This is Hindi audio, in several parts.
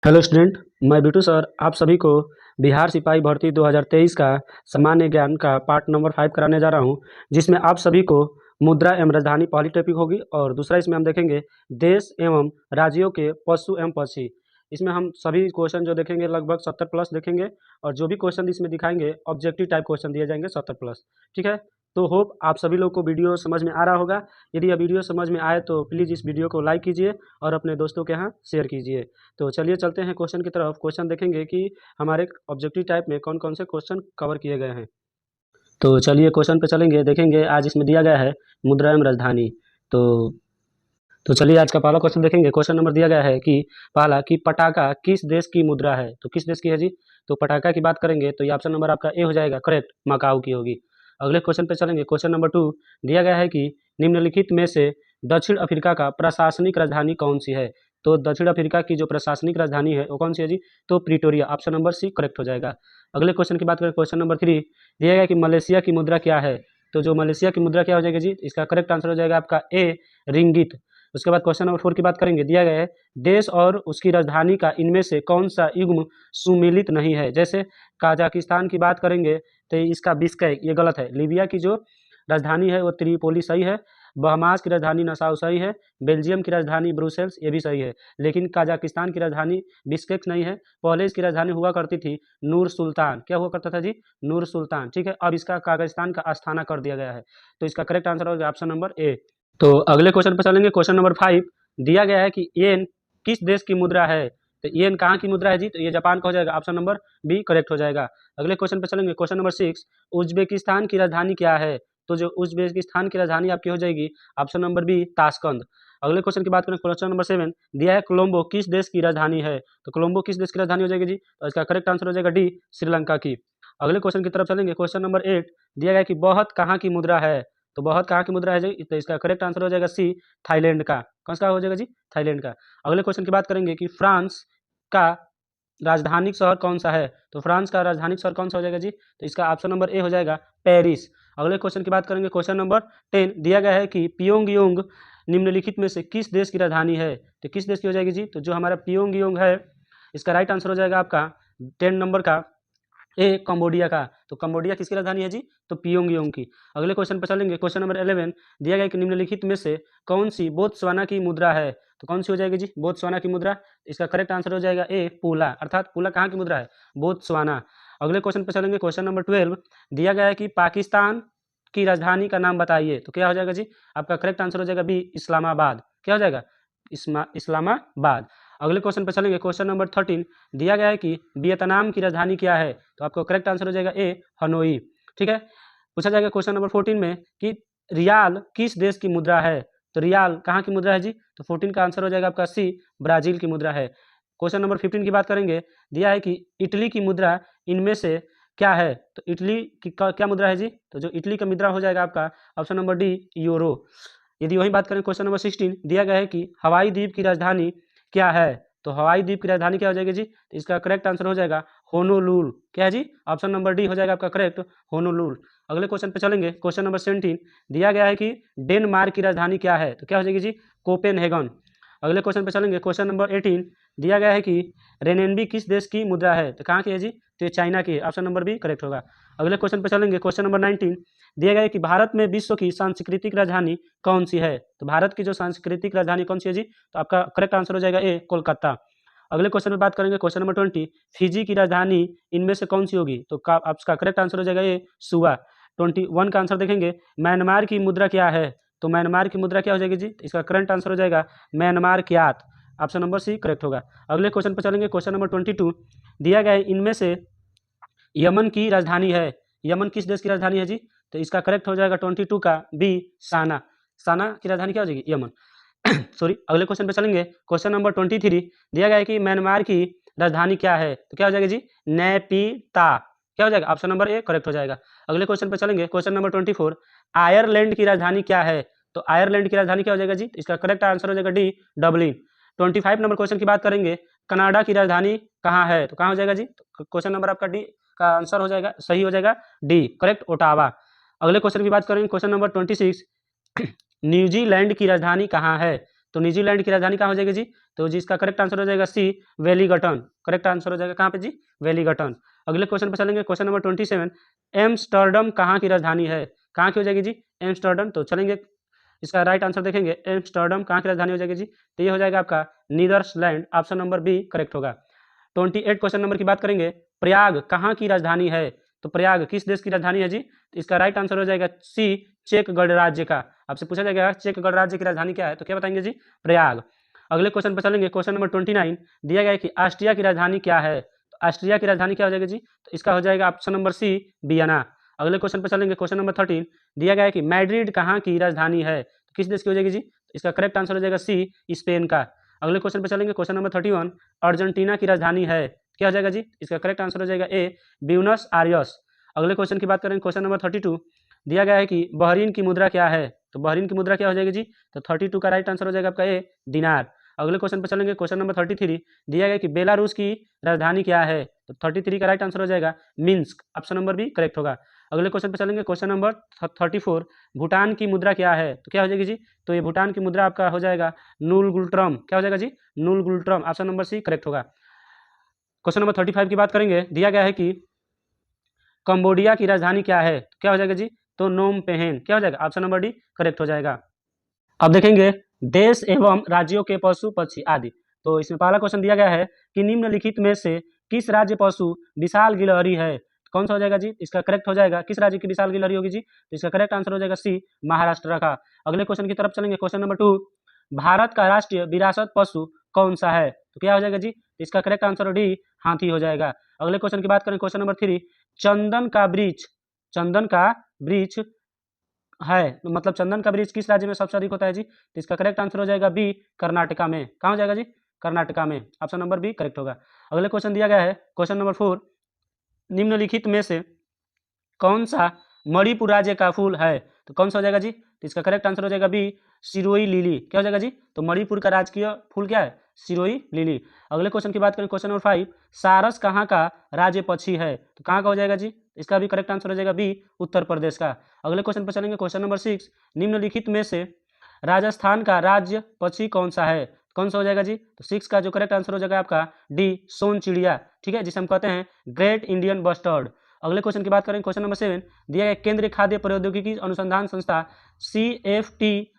हेलो स्टूडेंट, मैं बिटू सर आप सभी को बिहार सिपाही भर्ती 2023 का सामान्य ज्ञान का पार्ट नंबर 5 कराने जा रहा हूं, जिसमें आप सभी को मुद्रा एवं राजधानी पहली टॉपिक होगी और दूसरा इसमें हम देखेंगे देश एवं राज्यों के पशु एवं पक्षी। इसमें हम सभी क्वेश्चन जो देखेंगे लगभग 70 प्लस देखेंगे और जो भी क्वेश्चन इसमें दिखाएंगे ऑब्जेक्टिव टाइप क्वेश्चन दिए जाएंगे 70 प्लस। ठीक है, तो होप आप सभी लोग को वीडियो समझ में आ रहा होगा। यदि यह वीडियो समझ में आए तो प्लीज़ इस वीडियो को लाइक कीजिए और अपने दोस्तों के यहाँ शेयर कीजिए। तो चलिए चलते हैं क्वेश्चन की तरफ। क्वेश्चन देखेंगे कि हमारे ऑब्जेक्टिव टाइप में कौन कौन से क्वेश्चन कवर किए गए हैं। तो चलिए क्वेश्चन पे चलेंगे, देखेंगे आज इसमें दिया गया है मुद्रा एवं राजधानी। तो तो चलिए आज का पहला क्वेश्चन देखेंगे। क्वेश्चन नंबर दिया गया है कि पहला कि पटाखा किस देश की मुद्रा है। तो किस देश की है जी? तो पटाखा की बात करेंगे तो ये ऑप्शन नंबर आपका ए हो जाएगा, करेक्ट, मकाऊ की होगी। अगले क्वेश्चन पे चलेंगे। क्वेश्चन नंबर 2 दिया गया है कि निम्नलिखित में से दक्षिण अफ्रीका का प्रशासनिक राजधानी कौन सी है। तो दक्षिण अफ्रीका की जो प्रशासनिक राजधानी है वो कौन सी है जी? तो Pretoria, option number C correct हो जाएगा। अगले क्वेश्चन की बात करें, क्वेश्चन नंबर 3 दिया गया कि मलेशिया की मुद्रा क्या है। तो जो मलेशिया की मुद्रा क्या हो जाएगी जी? इसका करेक्ट आंसर हो जाएगा आपका ए, रिंगित। उसके बाद क्वेश्चन नंबर 4 की बात करेंगे। दिया गया है देश और उसकी राजधानी का इनमें से कौन सा युग्म सुमेलित नहीं है। जैसे काजाकिस्तान की बात करेंगे तो इसका बिश्केक, ये गलत है। लीबिया की जो राजधानी है वो त्रिपोली सही है। बहमास की राजधानी नसाउ सही है। बेल्जियम की राजधानी ब्रुसेल्स, ये भी सही है। लेकिन काजाकिस्तान की राजधानी बिश्केक नहीं है। पहले इसकी राजधानी हुआ करती थी नूर सुल्तान। क्या हुआ करता था जी? नूर सुल्तान। ठीक है, अब इसका काजाकिस्तान का आस्थाना कर दिया गया है। तो इसका करेक्ट आंसर होगा ऑप्शन नंबर ए। तो अगले क्वेश्चन पर चलेंगे। क्वेश्चन नंबर 5 दिया गया है कि येन किस देश की मुद्रा है। तो येन कहाँ की मुद्रा है जी? तो ये जापान का हो जाएगा, ऑप्शन नंबर बी करेक्ट हो जाएगा। अगले क्वेश्चन पर चलेंगे। क्वेश्चन नंबर 6 उज्बेकिस्तान की राजधानी क्या है। तो जो उज्बेकिस्तान की राजधानी आपकी हो जाएगी ऑप्शन नंबर बी, ताशकंद। अगले क्वेश्चन की बात करें, क्वेश्चन नंबर 7 दिया है कोलंबो किस देश की राजधानी है। तो कोलंबो किस देश की राजधानी हो जाएगी जी? तो इसका करेक्ट आंसर हो जाएगा डी, श्रीलंका की। अगले क्वेश्चन की तरफ चलेंगे। क्वेश्चन नंबर 8 दिया गया कि बहुत कहाँ की मुद्रा है। तो बहुत कहाँ की मुद्रा है जी? तो इसका करेक्ट आंसर हो जाएगा सी, थाईलैंड का। कौन सा हो जाएगा जी? थाईलैंड का। अगले क्वेश्चन की बात करेंगे कि फ्रांस का राजधानी शहर कौन सा है। तो फ्रांस का राजधानी शहर कौन सा हो जाएगा जी? तो इसका ऑप्शन नंबर ए हो जाएगा, पेरिस। अगले क्वेश्चन की बात करेंगे। क्वेश्चन नंबर 10 दिया गया है कि पियोंगयांग निम्नलिखित में से किस देश की राजधानी है। तो किस देश की हो जाएगी जी? तो जो हमारा पियोंगयांग है इसका राइट आंसर हो जाएगा आपका 10 नंबर का ए, कंबोडिया का। तो कंबोडिया किसकी राजधानी है जी? तो पियोंगयांग की। अगले क्वेश्चन पर चलेंगे। क्वेश्चन नंबर 11 दिया गया कि निम्नलिखित में से कौन सी बोत्सवाना की मुद्रा है। तो कौन सी हो जाएगी जी? बोत्सवाना की मुद्रा। इसका करेक्ट आंसर हो जाएगा ए, पूला, अर्थात पूला कहाँ की मुद्रा है? बोत्सवाना। अगले क्वेश्चन पर चलेंगे। क्वेश्चन नंबर 12 दिया गया है कि पाकिस्तान की राजधानी का नाम बताइए। तो क्या हो जाएगा जी? आपका करेक्ट आंसर हो जाएगा बी, इस्लामाबाद। क्या हो जाएगा? इस्लामाबाद। अगले क्वेश्चन पर चलेंगे। क्वेश्चन नंबर 13 दिया गया है कि वियतनाम की राजधानी क्या है। तो आपको करेक्ट आंसर हो जाएगा ए, हनोई। ठीक है, पूछा जाएगा क्वेश्चन नंबर 14 में कि रियाल किस देश की मुद्रा है। तो रियाल कहाँ की मुद्रा है जी? तो 14 का आंसर हो जाएगा आपका सी, ब्राजील की मुद्रा है। क्वेश्चन नंबर 15 की बात करेंगे। दिया है कि इटली की मुद्रा इनमें से क्या है। तो इटली की क्या मुद्रा है जी? तो जो इटली का मुद्रा हो जाएगा आपका ऑप्शन नंबर डी, यूरो। यदि वही बात करें, क्वेश्चन नंबर 16 दिया गया है कि हवाई द्वीप की राजधानी क्या है। तो हवाई द्वीप की राजधानी क्या हो जाएगी जी? तो इसका करेक्ट आंसर हो जाएगा होनोलुल। क्या है जी? ऑप्शन नंबर डी हो जाएगा आपका करेक्ट, होनोलुल। अगले क्वेश्चन पे चलेंगे। क्वेश्चन नंबर 17 दिया गया है कि डेनमार्क की राजधानी क्या है। तो क्या हो जाएगी जी? कोपेनहेगन। अगले क्वेश्चन पे चलेंगे। क्वेश्चन नंबर 18 दिया गया है कि रेनेनबी किस देश की मुद्रा है। तो कहाँ की है जी? तो ये चाइना की है, ऑप्शन नंबर बी करेक्ट होगा। अगले क्वेश्चन पे चलेंगे। क्वेश्चन नंबर 19 दिया गया है कि भारत में विश्व की सांस्कृतिक राजधानी कौन सी है। तो भारत की जो सांस्कृतिक राजधानी कौन सी है जी? तो आपका करेक्ट आंसर हो जाएगा ए, कोलकाता। अगले क्वेश्चन में बात करेंगे। क्वेश्चन नंबर 20 फिजी की राजधानी इनमें से कौन सी होगी। तो आपका करेक्ट आंसर हो जाएगा ए, सुआ। 21 का आंसर देखेंगे। म्यांमार की मुद्रा क्या है। तो म्यांमार की मुद्रा क्या हो जाएगी जी? इसका करंट आंसर हो जाएगा Myanmar kyat, option number C correct होगा। अगले क्वेश्चन पर चलेंगे। क्वेश्चन नंबर 22 दिया गया है इनमें से यमन की राजधानी है। यमन किस देश की राजधानी है जी? तो इसका करेक्ट हो जाएगा 22 का बी, साना। साना की राजधानी क्या हो जाएगी? यमन। सॉरी, अगले क्वेश्चन पे चलेंगे। क्वेश्चन नंबर 23 दिया गया है कि म्यांमार की राजधानी क्या है। तो क्या हो जाएगी जी? नैपीता। क्या हो जाएगा? ऑप्शन नंबर ए करेक्ट हो जाएगा। अगले क्वेश्चन पे चलेंगे। क्वेश्चन नंबर 24 आयरलैंड की राजधानी क्या है। तो आयरलैंड की राजधानी क्या हो जाएगा जी? इसका करेक्ट आंसर हो जाएगा डी, डबलिन। 25 नंबर क्वेश्चन की बात करेंगे। कनाडा की राजधानी कहाँ है। तो कहाँ हो जाएगा जी? तो क्वेश्चन नंबर आपका डी का आंसर हो जाएगा, सही हो जाएगा डी, करेक्ट, ओटावा। अगले क्वेश्चन की बात करेंगे। क्वेश्चन नंबर 26 न्यूजीलैंड की राजधानी कहाँ है। तो न्यूजीलैंड की राजधानी कहाँ हो जाएगी जी? तो जिसका करेक्ट आंसर हो जाएगा सी, वेलिंगटन। करेक्ट आंसर हो जाएगा कहाँ पे जी? वेलिंगटन। अगले क्वेश्चन पे चलेंगे, क्वेश्चन नंबर 27। एम्स्टर्डम कहाँ की राजधानी है? कहाँ की हो जाएगी जी? एम्स्टर्डम। तो चलेंगे इसका राइट आंसर देखेंगे, एम्स्टर्डम कहाँ की राजधानी हो जाएगी जी? तो ये हो जाएगा आपका Netherland. Option number B correct होगा। 28 क्वेश्चन नंबर की बात करेंगे, प्रयाग कहाँ की राजधानी है? तो प्रयाग किस देश की राजधानी है जी? तो इसका राइट आंसर हो जाएगा सी, चेक गणराज्य का। आपसे पूछा जाएगा चेक गणराज्य की राजधानी क्या है, तो क्या बताएंगे जी? प्रयाग। अगले क्वेश्चन पर चलेंगे, क्वेश्चन नंबर 29 दिया गया है कि ऑस्ट्रिया की राजधानी क्या है? तो ऑस्ट्रिया की राजधानी क्या हो जाएगी जी? तो इसका हो जाएगा ऑप्शन नंबर सी, वियना। अगले क्वेश्चन पर चलेंगे, क्वेश्चन नंबर 13 दिया गया है कि मैड्रिड कहाँ की राजधानी है? तो किस देश की हो जाएगी जी? तो इसका करेक्ट आंसर हो जाएगा सी, स्पेन का। अगले क्वेश्चन पर चलेंगे, क्वेश्चन नंबर 31 अर्जेंटीना की राजधानी है, क्या हो जाएगा जी? इसका करेक्ट आंसर हो जाएगा ए, ब्यूनस आयर्स। अगले क्वेश्चन की बात करें, क्वेश्चन नंबर 32 दिया गया है कि बहरीन की मुद्रा क्या है? तो बहरीन की मुद्रा क्या हो जाएगी जी? तो 32 का राइट आंसर हो जाएगा आपका ए, दिनार। अगले क्वेश्चन पर चलेंगे, क्वेश्चन नंबर 33 दिया गया है कि बेलारूस की राजधानी क्या है? तो 33 का राइट आंसर हो जाएगा Minsk. Option number B correct होगा। अगले क्वेश्चन पर चलेंगे, क्वेश्चन नंबर 34 भूटान की मुद्रा क्या है? तो क्या हो जाएगी जी? तो ये भूटान की मुद्रा आपका हो जाएगा नूलगुल्ट्रम। क्या हो जाएगा जी? नूलगुल्ट्रम। ऑप्शन नंबर सी करेक्ट होगा। क्वेश्चन नंबर 35 की बात करेंगे, दिया गया है कि कंबोडिया की राजधानी क्या है? तो क्या हो जाएगा जी? तो नोम पेहेन। क्या हो जाएगा? ऑप्शन नंबर डी करेक्ट हो जाएगा। अब देखेंगे देश एवं राज्यों के पशु पक्षी आदि। तो इसमें पहला क्वेश्चन दिया गया है कि निम्नलिखित में से किस राज्य पशु विशाल गिलहरी है? कौन सा हो जाएगा जी? इसका करेक्ट हो जाएगा, किस राज्य की विशाल गिलहरी होगी जी? तो इसका करेक्ट आंसर हो जाएगा सी, महाराष्ट्र का। अगले क्वेश्चन की तरफ चलेंगे, क्वेश्चन नंबर 2 भारत का राष्ट्रीय विरासत पशु कौन सा है? तो क्या हो जाएगा जी? इसका करेक्ट आंसर डी, हाथी हो जाएगा। अगले क्वेश्चन की बात करें, क्वेश्चन नंबर 3 चंदन का वृक्ष है, तो मतलब चंदन का वृक्ष किस राज्य में सबसे अधिक होता है जी? तो इसका करेक्ट आंसर हो जाएगा बी, कर्नाटका में। कहाँ हो जाएगा जी? कर्नाटका में। ऑप्शन नंबर बी करेक्ट होगा। अगले क्वेश्चन दिया गया है, क्वेश्चन नंबर 4 निम्नलिखित में से कौन सा मणिपुर राज्य का फूल है? तो कौन सा हो जाएगा जी? तो इसका करेक्ट आंसर हो जाएगा बी, सिरोई लिली। क्या हो जाएगा जी? तो मणिपुर का राजकीय फूल क्या है? सिरोई लिली। अगले क्वेश्चन की बात करें, क्वेश्चन नंबर 5 सारस कहाँ का राज्य पक्षी है? तो कहाँ का हो जाएगा जी? इसका भी करेक्ट आंसर हो जाएगा बी, उत्तर प्रदेश का। अगले क्वेश्चन पर चलेंगे, क्वेश्चन नंबर 6 निम्नलिखित में से राजस्थान का राज्य पक्षी कौन सा है? कौन सा हो जाएगा जी? तो 6 का जो करेक्ट आंसर हो जाएगा आपका डी, सोन चिड़िया। ठीक है, जिसे हम कहते हैं ग्रेट इंडियन बस्टर्ड। अगले क्वेश्चन की बात करें, क्वेश्चन नंबर 7 दिया गया केंद्रीय खाद्य प्रौद्योगिकी अनुसंधान संस्था CFTIR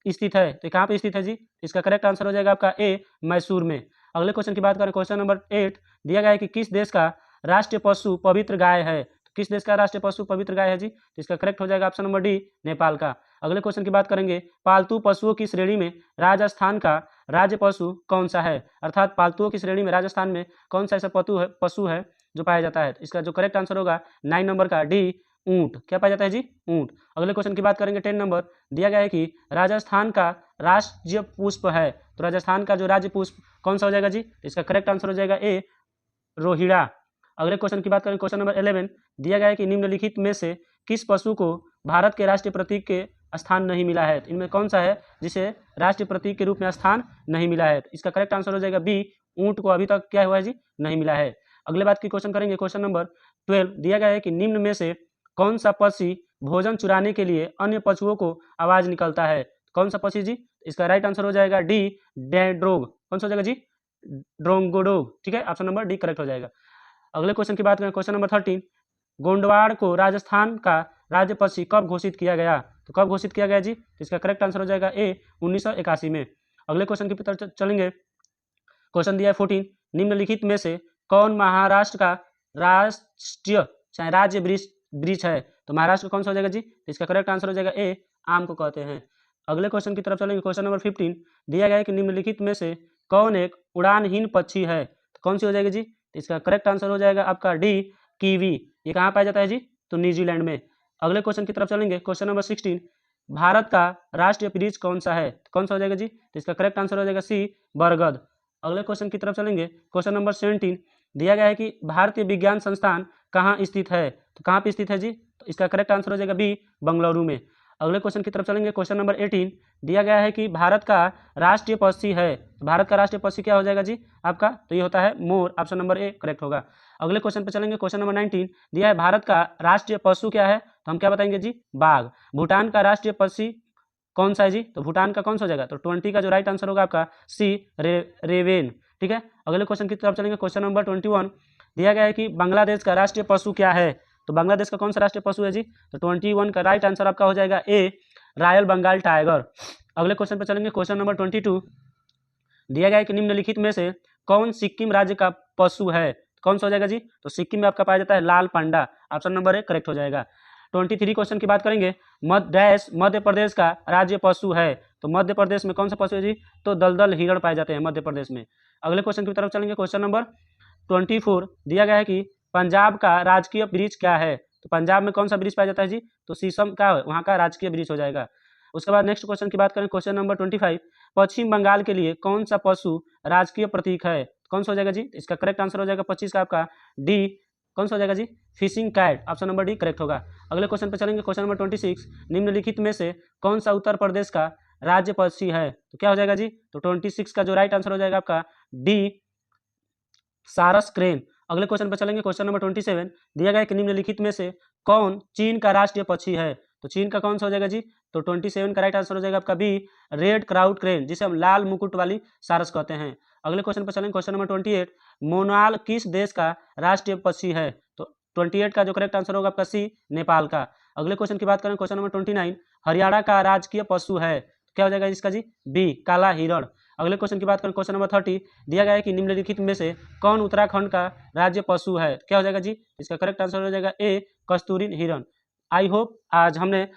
स्थित है, तो कहाँ पे स्थित है जी? इसका करेक्ट आंसर हो जाएगा आपका ए, मैसूर में। अगले क्वेश्चन की बात करें, क्वेश्चन नंबर 8 दिया गया है कि किस देश का राष्ट्रीय पशु पवित्र गाय है? तो किस देश का राष्ट्रीय पशु पवित्र गाय है जी? तो इसका करेक्ट हो जाएगा ऑप्शन नंबर डी, नेपाल का। अगले क्वेश्चन की बात करेंगे, पालतू पशुओं की श्रेणी में राजस्थान का राज्य पशु कौन सा है? अर्थात पालतुओं की श्रेणी में राजस्थान में कौन सा ऐसा पशु है जो पाया जाता है? तो इसका जो करेक्ट आंसर होगा 9 नंबर का डी, ऊंट। क्या पाया जाता है जी? ऊंट। अगले क्वेश्चन की बात करेंगे 10 नंबर दिया गया है कि राजस्थान का राज्य पुष्प है, तो राजस्थान का जो राज्य पुष्प कौन सा हो जाएगा जी? इसका करेक्ट आंसर हो जाएगा ए, रोहिड़ा। अगले क्वेश्चन की बात करें, क्वेश्चन नंबर 11 दिया गया है कि निम्नलिखित में से किस पशु को भारत के राष्ट्रीय प्रतीक के स्थान नहीं मिला है? इनमें कौन सा है जिसे राष्ट्रीय प्रतीक के रूप में स्थान नहीं मिला है? इसका करेक्ट आंसर हो जाएगा बी, ऊंट को अभी तक क्या हुआ है जी? नहीं मिला है। अगले बात की क्वेश्चन करेंगे, क्वेश्चन नंबर 12 दिया गया है कि निम्न में से कौन सा पक्षी भोजन चुराने के लिए अन्य पशुओं को आवाज निकलता है? कौन सा पक्षी जी? इसका राइट आंसर हो जाएगा डी, डेड्रोग। कौन सा हो जाएगा जी? ड्रोंगोडोग। ठीक है, ऑप्शन नंबर डी करेक्ट हो जाएगा। अगले क्वेश्चन की बात करें, क्वेश्चन नंबर 13 गोंडवाड़ को राजस्थान का राज्य पक्षी कब घोषित किया गया? तो कब घोषित किया गया जी? तो इसका करेक्ट आंसर हो जाएगा ए, 1981 में। अगले क्वेश्चन की तरफ चलेंगे, क्वेश्चन दिया है 14 निम्नलिखित में से कौन महाराष्ट्र का राष्ट्रीय चाहे राज्य वृक्ष है? तो महाराष्ट्र कौन सा हो जाएगा जी? तो इसका करेक्ट आंसर हो जाएगा ए, आम को कहते हैं। अगले क्वेश्चन की तरफ चलेंगे, क्वेश्चन नंबर 15 दिया गया है कि निम्नलिखित में से कौन एक उड़ानहीन पक्षी है? तो कौन सी हो जाएगी जी? तो इसका करेक्ट आंसर हो जाएगा आपका डी, कीवी। ये कहाँ पाया जाता है जी? तो न्यूजीलैंड में। अगले क्वेश्चन की तरफ चलेंगे, क्वेश्चन नंबर 16 भारत का राष्ट्रीय वृक्ष कौन सा है? तो कौन सा हो जाएगा जी? तो इसका करेक्ट आंसर हो जाएगा सी, बरगद। अगले क्वेश्चन की तरफ चलेंगे, क्वेश्चन नंबर 17 दिया गया है कि भारतीय विज्ञान संस्थान कहाँ स्थित है? तो कहाँ पे स्थित है जी? तो इसका करेक्ट आंसर हो जाएगा बी, बंगलुरु में। अगले क्वेश्चन की तरफ चलेंगे, क्वेश्चन नंबर 18 दिया गया है कि भारत का राष्ट्रीय पक्षी है, तो भारत का राष्ट्रीय पक्षी क्या हो जाएगा जी आपका? तो ये होता है मोर। ऑप्शन नंबर ए करेक्ट होगा। अगले क्वेश्चन पे चलेंगे, क्वेश्चन नंबर 19 दिया है भारत का राष्ट्रीय पशु क्या है? तो हम क्या बताएंगे जी? बाघ। भूटान का राष्ट्रीय पक्षी कौन सा है जी? तो भूटान का कौन सा हो जाएगा? तो 20 का जो राइट आंसर होगा आपका सी, रेवेन। ठीक है, अगले क्वेश्चन की तरफ चलेंगे। क्वेश्चन नंबर 21 दिया गया है कि बांग्लादेश का राष्ट्रीय पशु क्या है? तो बांग्लादेश का कौन सा राष्ट्रीय पशु है जी? तो 21 का राइट आंसर आपका हो जाएगा ए, रॉयल बंगाल टाइगर। अगले क्वेश्चन पर चलेंगे। क्वेश्चन नंबर 22 दिया गया है कि निम्नलिखित में से कौन सिक्किम राज्य का पशु है? कौन सा हो जाएगा जी? तो सिक्किम में आपका पाया जाता है लाल पांडा। ऑप्शन नंबर ए करेक्ट हो जाएगा। 23 क्वेश्चन की बात करेंगे। मध्य प्रदेश का राज्य पशु है। तो मध्य प्रदेश में कौन सा पशु है जी? तो दलदल हिरण पाए जाते हैं मध्य प्रदेश में। अगले क्वेश्चन की तरफ चलेंगे। क्वेश्चन नंबर 24 दिया गया है कि पंजाब का राजकीय वृक्ष क्या है? तो पंजाब में कौन सा वृक्ष पाया जाता है जी? तो शीशम का वहाँ का राजकीय वृक्ष हो जाएगा। उसके बाद नेक्स्ट क्वेश्चन की बात करें। क्वेश्चन नंबर 25 पश्चिम बंगाल के लिए कौन सा पशु राजकीय प्रतीक है? कौन सा हो जाएगा जी? इसका करेक्ट आंसर हो जाएगा 25 का आपका डी, कौन सा हो जाएगा जी? Fishing cat. Option number D correct होगा। अगले क्वेश्चन पर चलेंगे। क्वेश्चन नंबर 26 निम्नलिखित में से कौन सा उत्तर प्रदेश का राज्य पक्षी है? तो क्या हो जाएगा जी? तो 26 का जो राइट आंसर हो जाएगा आपका डी, सारस क्रेन। अगले क्वेश्चन पर चलेंगे। क्वेश्चन नंबर 27 दिया गया है कि निम्नलिखित में से कौन चीन का राष्ट्रीय पक्षी है? तो चीन का कौन सा हो जाएगा जी? तो 27 का राइट आंसर हो जाएगा आपका बी, रेड क्राउड क्रेन, जिसे हम लाल मुकुट वाली सारस कहते हैं। अगले क्वेश्चन पर चलेंगे। क्वेश्चन नंबर 28 मोनाल किस देश का राष्ट्रीय पक्षी है? तो 28 का जो करेक्ट आंसर होगा आपका सी, नेपाल का। अगले क्वेश्चन की बात करें। क्वेश्चन नंबर 29 हरियाणा का राजकीय पशु है? क्या हो जाएगा इसका जी? बी, काला हिरण। अगले क्वेश्चन की बात करें। क्वेश्चन नंबर 30 दिया गया है कि निम्नलिखित में से कौन उत्तराखंड का राज्य पशु है? क्या हो जाएगा जी? इसका करेक्ट आंसर हो जाएगा ए, कस्तूरी हिरण। आई होप आज हमने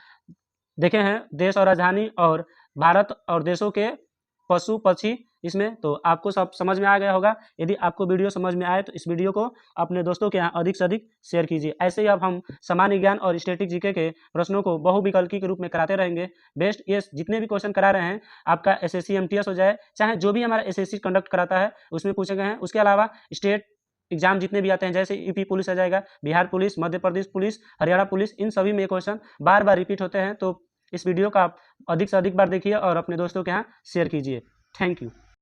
देखे हैं देश और राजधानी और भारत और देशों के पशु पक्षी इसमें, तो आपको सब समझ में आ गया होगा। यदि आपको वीडियो समझ में आए तो इस वीडियो को अपने दोस्तों के यहाँ अधिक से अधिक शेयर कीजिए। ऐसे ही अब हम सामान्य ज्ञान और स्टैटिक जीके के प्रश्नों को बहुविकल्पी के रूप में कराते रहेंगे। बेस्ट ये जितने भी क्वेश्चन करा रहे हैं, आपका एसएससी एमटीएस हो जाए, चाहे जो भी हमारा एसएससी कंडक्ट कराता है उसमें पूछे गए हैं। उसके अलावा स्टेट एग्जाम जितने भी आते हैं, जैसे यूपी पुलिस आ जाएगा, Bihar police, Madhya Pradesh police, Haryana police, इन सभी में क्वेश्चन बार बार रिपीट होते हैं। तो इस वीडियो का आप अधिक से अधिक बार देखिए और अपने दोस्तों के यहाँ शेयर कीजिए। Thank you.